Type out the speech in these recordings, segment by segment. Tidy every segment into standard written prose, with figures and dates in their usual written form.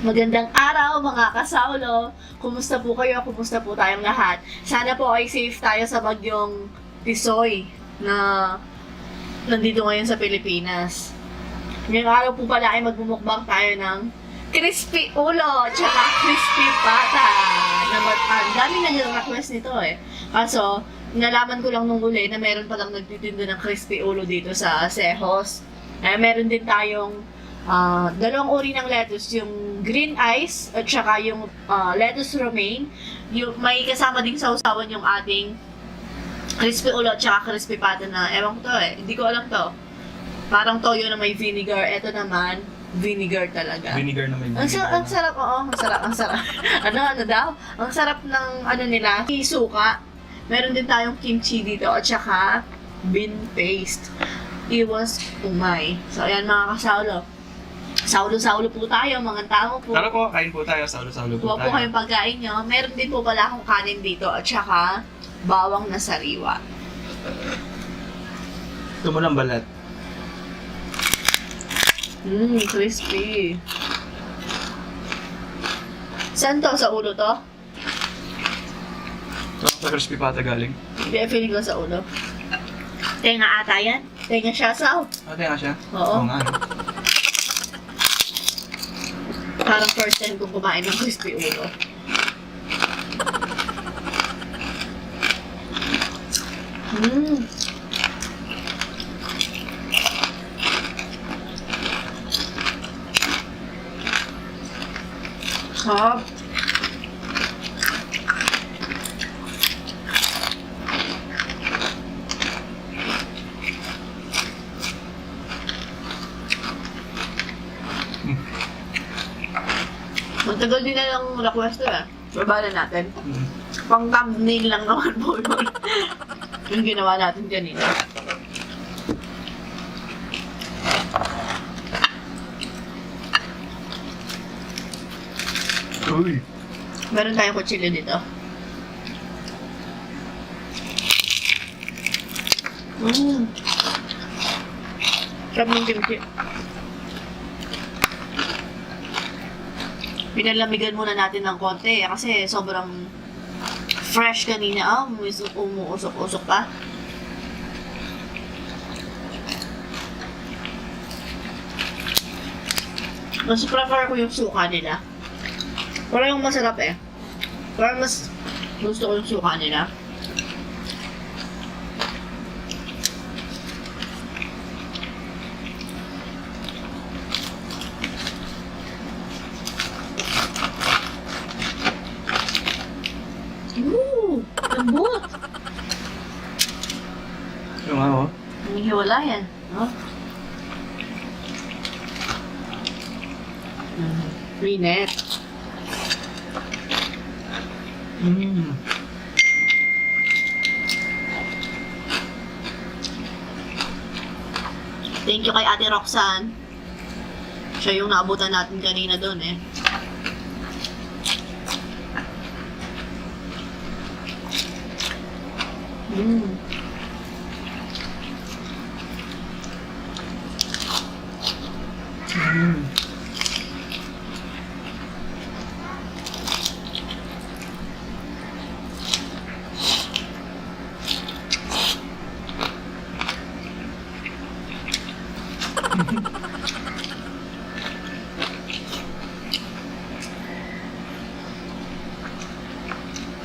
Magandang araw mga kasaulo! Kumusta po kayo? Kumusta po tayong lahat? Sana po ay safe tayo sa bagyong Tisoy na nandito ngayon sa Pilipinas. Ngayong araw po pala ay magmumukbang tayo ng crispy ulo tsaka crispy pata. Ang dami nag-request nito eh. Kaso, nalaman ko lang nung uli na meron palang nagtitinda ng crispy ulo dito sa Sehos. Meron din tayong dalawang uri ng lettuce, yung green ice at saka yung lettuce romaine. May kasama ding sausawan yung ating crispy ulo at saka crispy pata na ewan ko to eh, hindi ko alam to. Parang toyo na may vinegar, eto naman vinegar talaga. Vinegar na may Ang vinegar. sarap, oo, ang sarap. ano daw? Ang sarap ng ano nila, suka. Meron din tayong kimchi dito at saka bean paste. Iwas umay. So ayan mga kasaulo. Saulo-saulo po tayo, mga tao po. Tara po, kain po tayo. Saulo-saulo po Huwag po tayo. kayong pagkain nyo. Meron din po pala akong kanin dito at saka bawang na sariwa. Ito mo lang balat. Crispy. Saan to? Sa ulo to? Sa crispy pata galing. Hindi, feeling ko sa ulo. Tenga ata yan. Tenga siya sa Ate nga siya? Oo. nga. no? Parang first time kong kumain ng crispy ulo. Sarap. Matagal din na lang request eh. Baba na natin. Pang thumbnail lang naman po yun. Yung ginawa natin kanina. Uy. Meron tayong kutsilyo dito. Sarap ng kimchi. Pinalamigan muna natin ng konti kasi sobrang fresh kanina. Umuusok-usok pa. Mas prefer ko yung suka nila. Parang yung masarap eh. Parang mas gusto ko yung suka nila. Lambot! Yung nga oh. Ang hiwala yan. No? Rinet. Thank you kay Ate Roxanne. Siya yung naabutan natin kanina doon eh.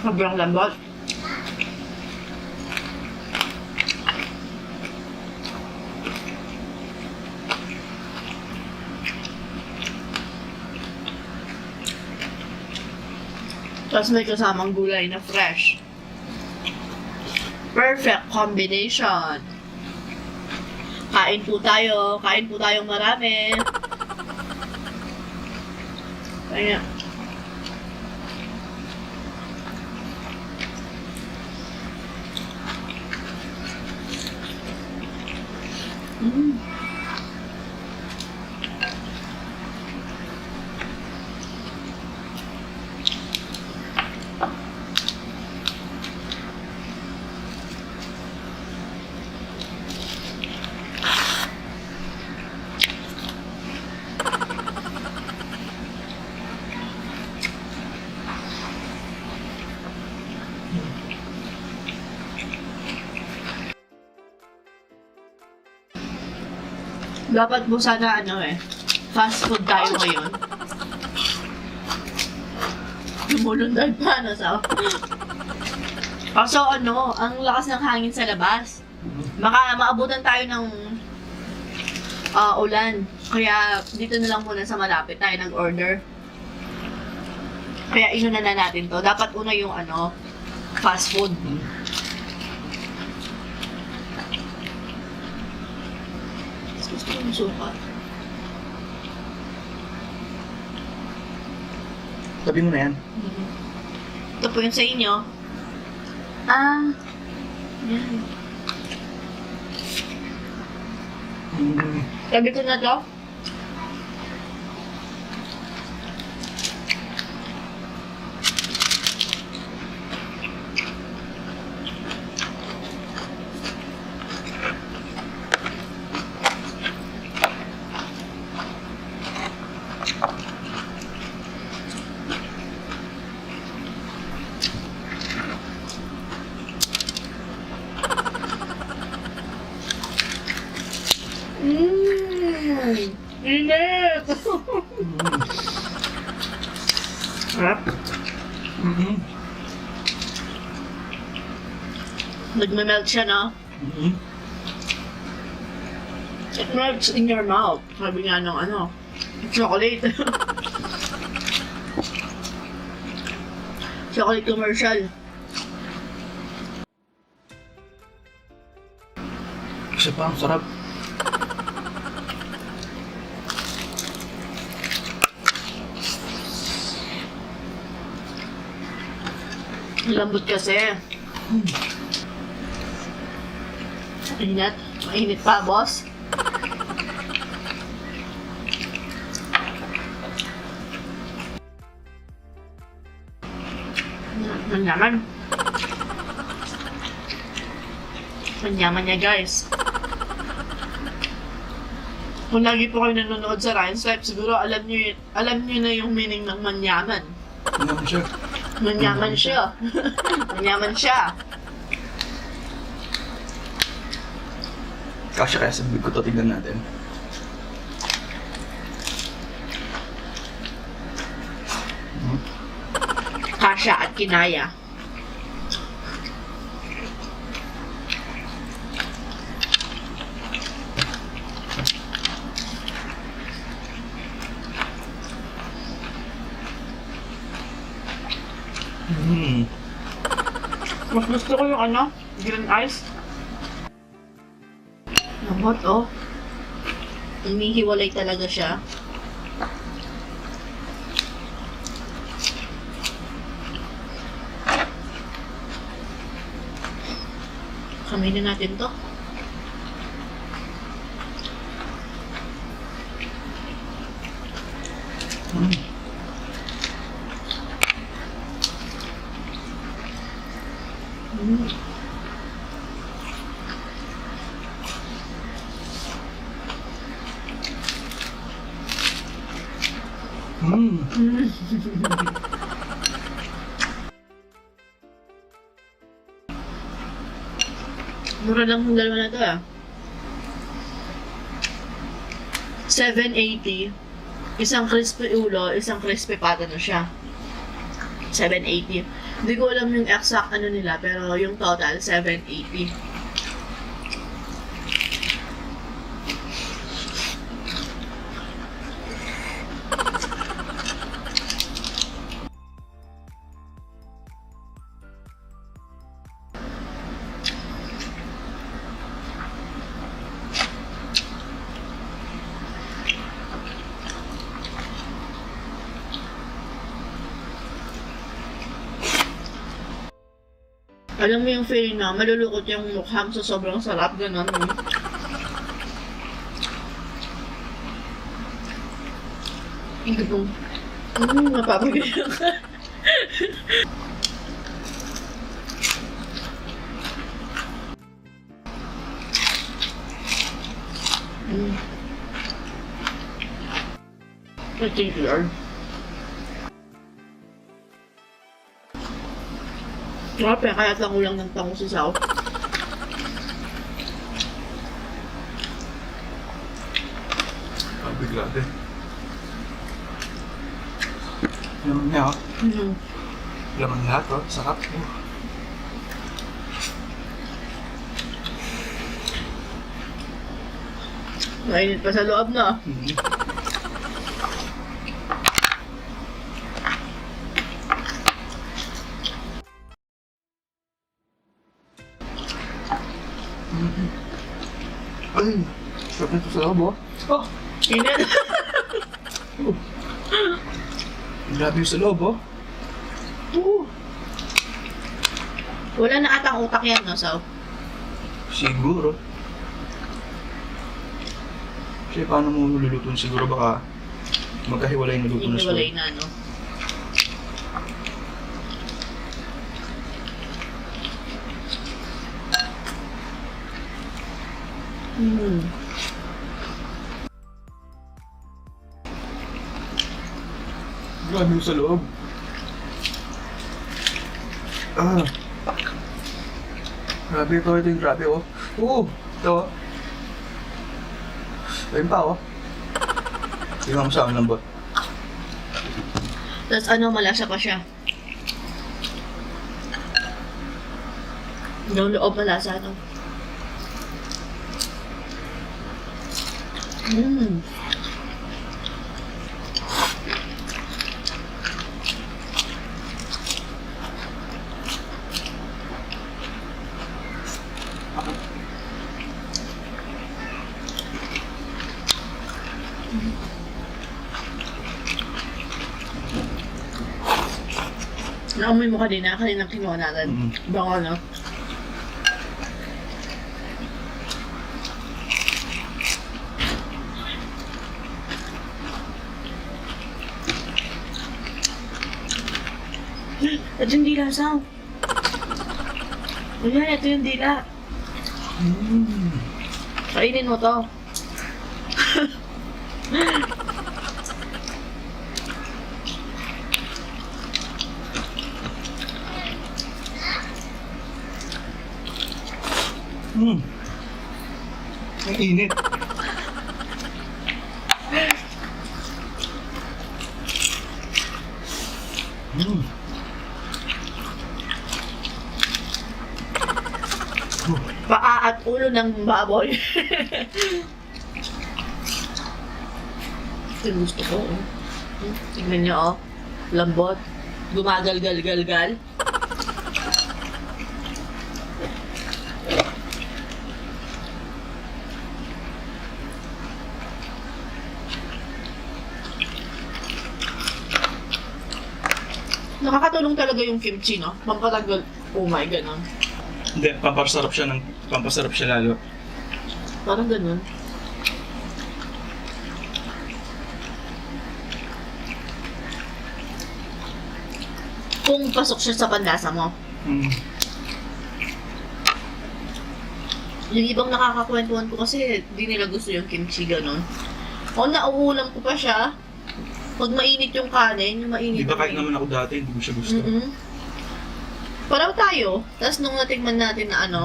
Sobrang lambot. Tapos may kasamang gulay na fresh. Perfect combination. Kain po tayo. Kain po tayong marami. Kaya. Dapat po sana fast food tayo ngayon. Lumulundag pa, sa... Kaso ang lakas ng hangin sa labas. Baka maabutan tayo ng ulan. Kaya dito na lang muna sa malapit tayo nag-order. Kaya inuna na natin to. Dapat una yung fast food. Gusto yung suka. Tabi mo na yan. Ito po yung sa inyo. Yan. Sabi ko na to. Init! Harap. Nagme-melt siya, no? It melts in your mouth. Sabi nga nung chocolate. Chocolate commercial. Isa pa, ang sarap. Lambot kasi. Init. Mainit pa, boss. Manyaman. Manyaman niya, guys. Kung lagi po kayo nanonood sa Ryan's Life, siguro alam niyo na yung meaning ng manyaman. Manyaman siya. Manyaman siya. Manyaman siya. Kasya kaya sabi ko to, tignan natin. Kasya at kinaya. Mas gusto ko yung green ice. Lambot, oh. Umihiwalay talaga siya. Kamay na natin to. Mura lang yung dalawa na to, $7.80. Isang crispy ulo, isang crispy pata na siya. $7.80. Hindi ko alam yung exact nila, pero yung total, $7.80. Alam mo yung feeling na malulukot yung mukha mo sa sobrang sarap, gano'n. Hindi ko. Napapagayang ka. Particular. Grabe, kaya tangulang ng tango si Sao. Grabe. Laman niya, oh. Mm. Laman lahat, oh. Sarap. Oh. Mainit pa sa loob na. Mhm. Mhm. Ay, sarap nito sa loob, oh. Oh, Init. grabe yung sa loob, oh. Oo. Wala na atang utak yan, no, Saw? Siguro. Kasi paano mo lulutuin siguro baka magkahiwalay na luto na siguro. Iniwalay na, no? Hmm. Grabe yung sa loob. Ah. Grabe ito yung grabe, oh. Oo, ito, oh. Ayun pa, oh. Tingnan mo sa akin lambot. Tapos ano, malasa pa siya. Yung loob malasa, no? Hmm. Naamoy mo kanina kinuha natin. Mm. Bango, no? Ito yung dila, Sam. Ayan, ito yung dila. Mm. Kainin mo to. Mm. Ang init. Mm. Paa at ulo ng baboy. Ito yung gusto ko. Oh. Tingnan niyo, oh. Lambot. Gumagal-gal-gal-gal. Nakakatulong talaga yung kimchi, no? Pampatagal. Oh my, ganun. Hindi, pampasarap siya lalo. Parang ganun. Kung pasok siya sa panlasa mo. Mm. Yung ibang nakakakwentuhan ko kasi di nila gusto yung kimchi ganun. O nauulam ko pa siya. Pag mainit yung kanin, yung mainit. Di ba kahit yung- naman ako dati, hindi ko siya gusto. Mm-mm. Parang tayo. Tapos nung natingnan natin na ano,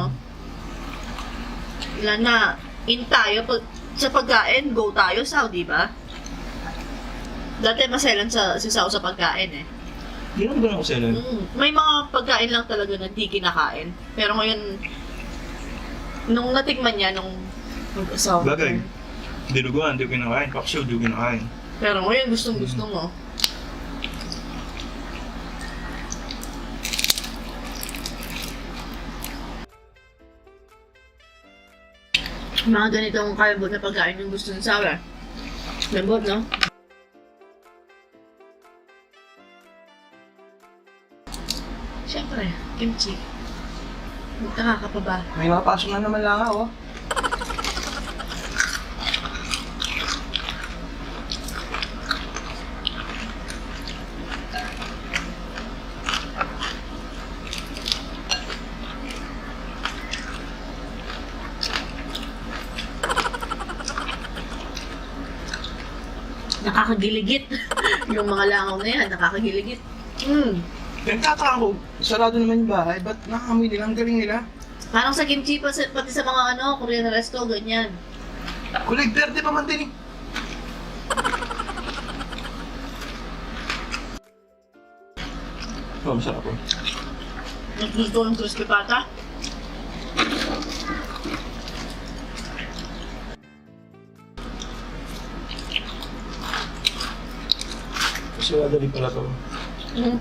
ilan na, in tayo, pag, sa pagkain, go tayo, Sao, di ba? Dati maselan si Sao sa pagkain eh. Hindi naman ganun ako selan. May mga pagkain lang talaga na di kinakain. Pero ngayon, nung natikman niya, nung mag-asawa ko. Bagay. Dinuguan, di ko kinakain. Paksiw, di ko kinakain. Pero ngayon, gustong-gusto mo. Mga ganitong kalambot na pagkain yung gusto ng Sawa. Lambot, no? Siyempre, kimchi. Magtaka ka pa ba? May mapasok na naman lang ako. Nakakagiligit. Yung mga langaw na yan, nakakagiligit. Nagtataka ko, sarado naman yung bahay, ba't nakakamoy nila? Ang galing nila. Parang sa kimchi, pati sa mga Korean resto, ganyan. Kulay verde pa man din eh. Oh, masarap po. Gusto ko yung crispy pata. Kasi wala din pala to. Mm.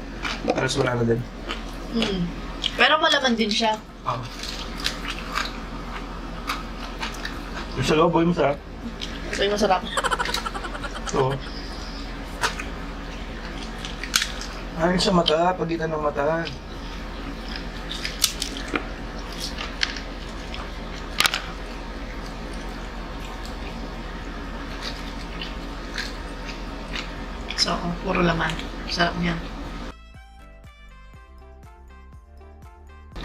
Paras wala na din. Mm. Pero malaman din siya. Ah. Yung sa loob, boy, masarap. So yung masarap. Oo. Ayun sa mata, pagitan ng mata. So, puro laman. Sarap niya.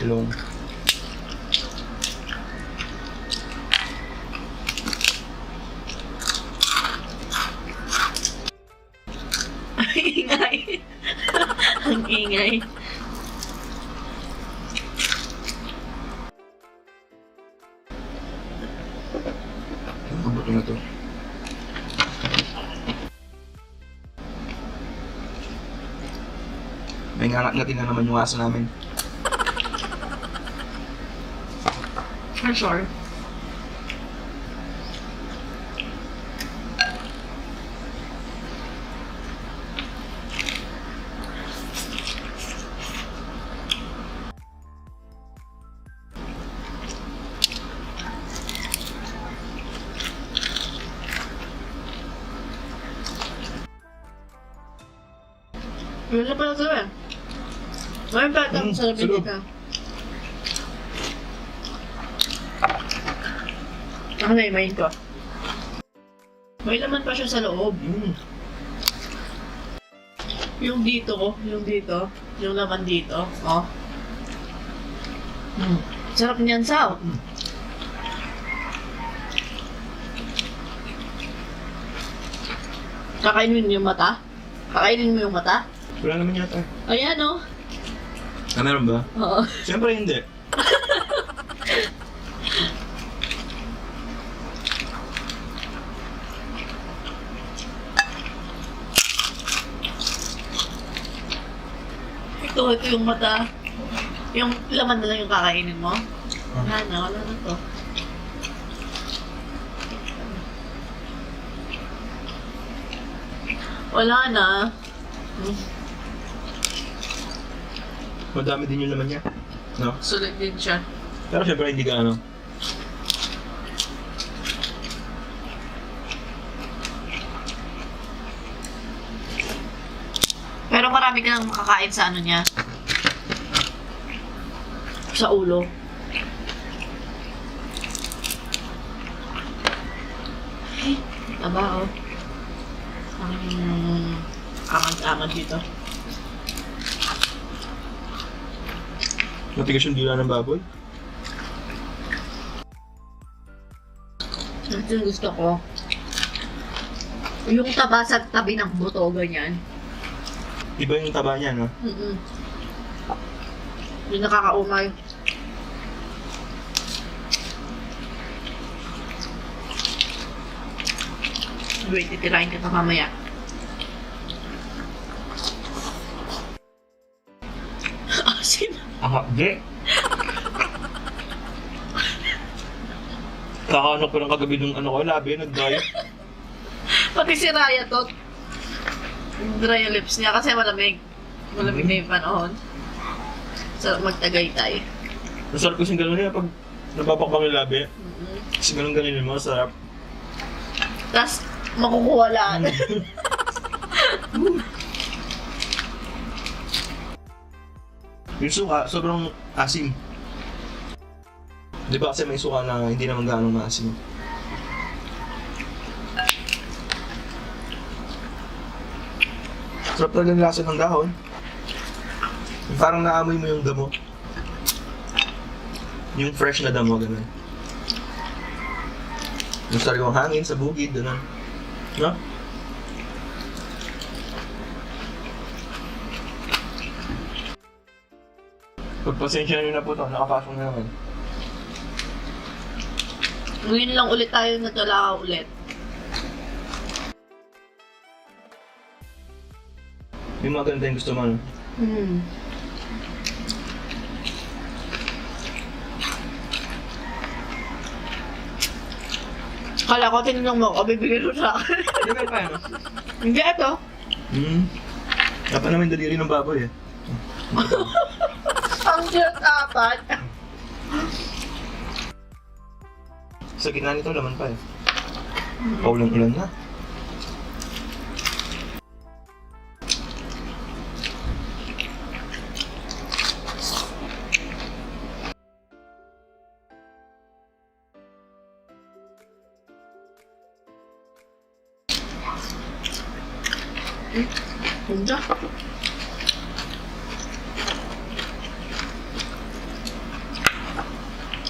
Ilong. Ingay. Ang ingay. Ang buto na to. May ngangat-ngatin na naman yung aso namin. For sure. Yun na pala ito eh. May batang sarap sa loob. dito. Ako na imayin ko. May laman pa siya sa loob. Yung dito, yung laman dito, oh. Sarap niyan, Sao. Kakainin mo yung mata? Kakainin mo yung mata? Wala naman yata. Ayan, oh. Ah, meron ba? Oo. Siyempre hindi. Ito yung mata. Yung laman na lang yung kakainin mo. Wala na to. Wala na. Madami din yung laman niya. No? Sulit din siya. Pero siyempre hindi ka ano. Pero marami ka nang makakain sa ano niya. Sa ulo. Ay, taba oh. Ang angat-angat dito. Matigas yung dila ng baboy. Ito yung gusto ko. Yung taba sa tabi ng buto, ganyan. Iba yung taba niya, no? Yung nakakaumay. Wait, titirahin kita mamaya. Asin. Di. Kakaano ko ng kagabi nung ano ko, labi, nag-diet. Pati si Raya to. Dry yung lips niya kasi malamig. Malamig na yung panahon. Sarap magtagaytay. Masarap kasing gano'n niya pag nababakbang yung labi. Kasi ganun-ganunin mo, sarap. Tapos, makukuha lahat. Yung suka, sobrang asim. Di ba kasi may suka na hindi naman gaano maasim. Sarap talaga ng lasa ng dahon. Yung parang naamoy mo yung damo. Yung fresh na damo, gano'n. Yung sariwang hangin sa bukid, gano'n. No? Pagpasensya nyo na po ito, nakapasok na naman. Ngayon lang ulit tayo nagkalaka ulit. Yung mga ganito yung gusto mo, no? Kala ko, tinanong mo ako, bibigyan mo sa akin. Hindi meron pa yan, no? Hindi, ito. Dapat naman daliri ng baboy, eh. Ang cute apat. Sa gitna nito, laman pa, eh. Paulan-ulan na. Ganda.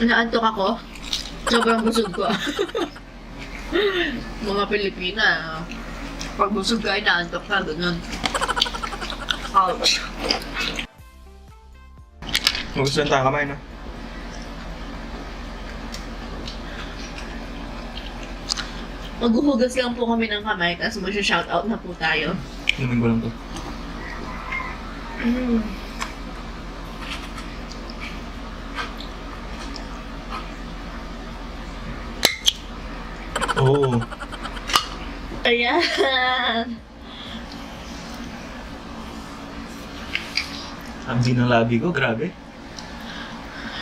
Naantok ako. Sobrang busog ko. Mga Pilipina, pag busog ka, inaantok ka, ganun. Ouch. Magustuhan tayo kamay, no? Maghuhugas lang po kami ng kamay, tapos mag-shoutout na po tayo. Inumin ko lang to. Oh, Ayan. ang ng labi ko, grabe.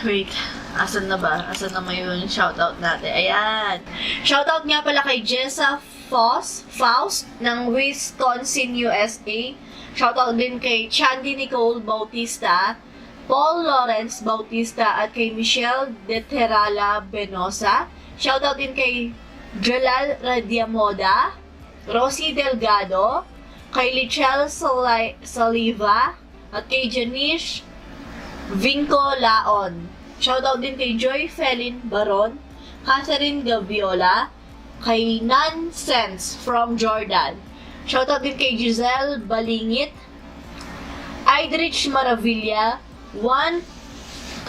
Wait, asan na ba? Asan na may yung shoutout natin? Ayan. Shoutout nga pala kay Jessa Faust ng Wisconsin, USA. Shoutout din kay Chandy Nicole Bautista, Paul Lawrence Bautista, at kay Michelle De Terala Benosa. Shoutout din kay Jalal Radiamoda, Rosie Delgado, kay Lichelle Saliva, at kay Janice Vinco Laon. Shoutout din kay Joy Felin Baron, Catherine Gaviola, kay Nonsense from Jordan. Shoutout din kay Giselle Balingit, Idrich Maravilla, Juan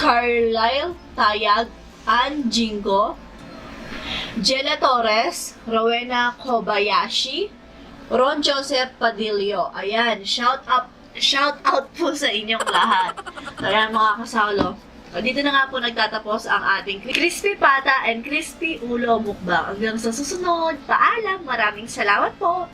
Carlisle Tayag, Ann Jingo, Jella Torres, Rowena Kobayashi, Ron Joseph Padillo. Ayan, shout out po sa inyong lahat. Ayan mga kasalo. O, dito na nga po nagtatapos ang ating crispy pata and crispy ulo mukbang. Hanggang sa susunod, paalam. Maraming salamat po.